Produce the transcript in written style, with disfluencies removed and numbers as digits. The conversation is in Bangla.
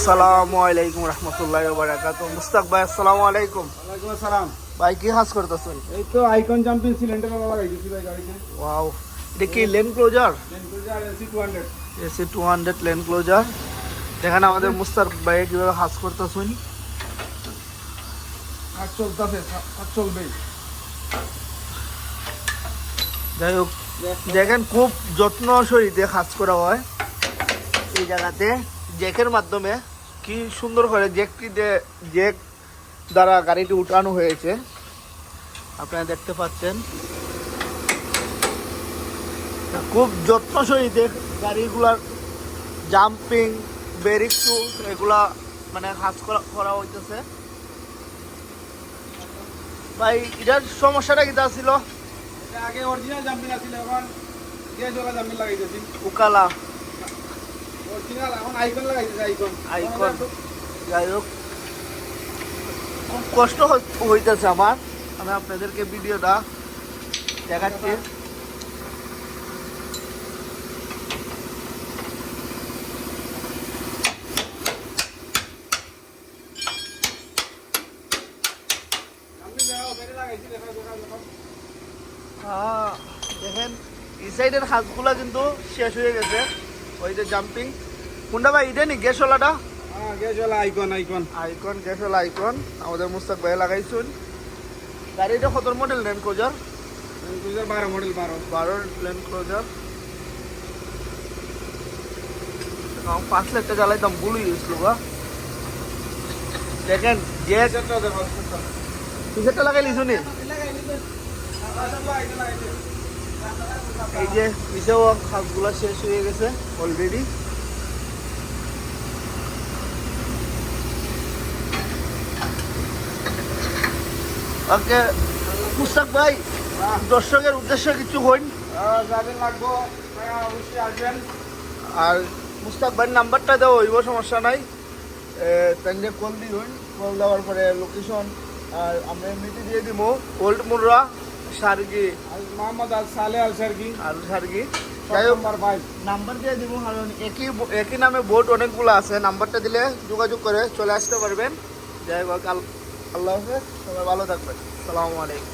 আসসালামু আলাইকুম রহমতুল্লাহি ওয়া বারাকাতুহু। মুস্তাক ভাই আসসালামু আলাইকুম। ওয়ালাইকুম আসসালাম। ভাই কি কাজ করতেছেন? এই তো আইকন জাম্পিং সিলিন্ডার লাগাইছি ভাই গাড়িতে। ওয়াও, এটা কি lane closure? Lane closure AC 200। AC 200 lane closure. দেখেন আমাদের মুস্তাক ভাই কিভাবে কাজ করতেছেন। কাজ চলতেছে, কাজ চলবে। যাই হোক, দেখেন খুব যত্ন সহিতে কাজ করা হয় এই জায়গাতে। জ্যাকের মাধ্যমে কি সুন্দর করে জ্যাক দ্বারা গাড়িটি উঠানো হয়েছে, আপনারা দেখতে পাচ্ছেন। খুব যত্ন সহিতে গাড়িগুলার জাম্পিং, ব্রেক শু এগুলা মানে কাজ করা হইতেছে। ভাই এটার সমস্যাটা কি ছিল? এটা আগে অরিজিনাল জাম্পিং আছিল, এখন গ্যাস ওয়ালা জাম্পিং লাগাইতেছি। উকালা অরিজিনাল এখন আইকন লাগাইতেছি, আইকন। যাই হোক, খুব কষ্ট হইতেছে আমার। আমি আপনাদেরকে ভিডিওটা দেখাচ্ছি। দেখেন এই সাইডের হাঁসগুলা কিন্তু শেষ হয়ে গেছে। ওই যে জাম্পিং কোনটা ভাই, এটা নি গ্যাসওয়ালাটা? হ্যাঁ, গ্যাস ওয়ালা আইকন। আইকন, গ্যাসওয়ালা আইকন আমাদের মুস্তাক ভাই লাগাইছুন। গাড়িটা কত model? Land cruiser 12 model. 12 land cruiser. 5 lakh টাকা জ্বালাইতাম, ভুলই গেছিল গা। দেখেন গ্যাস টিশার্টটা লাগাই লিছুনি। এই যে পিছেও খাসগুলা শেষ হয়ে গেছে অলরেডি। ওকে মুস্তাক ভাই, দর্শকের উদ্দেশ্যে কিছু হইন। যাদের লাগবো অবশ্যই আসবেন। আর মুস্তাক ভাইয়ের নাম্বারটা দেওয়া হইব, সমস্যা নাই। তাইলে কল দিই হইন, কল দেওয়ার পরে লোকেশন আর আমরা এমনিতে দিয়ে দিব। ওল্ড মুর্রা সারগি মোহাম্মদ আল সালে আল সারগি। যাই হোক, নাম্বার 5 নাম্বার দিয়ে দিব, কারণ একই নামে বোট অনেকগুলো আছে। নাম্বারটা দিলে যোগাযোগ করে চলে আসতে পারবেন। যাই হোক, আল্লাহ হাফেজ, সবাই ভালো থাকবেন। আসসালামু আলাইকুম।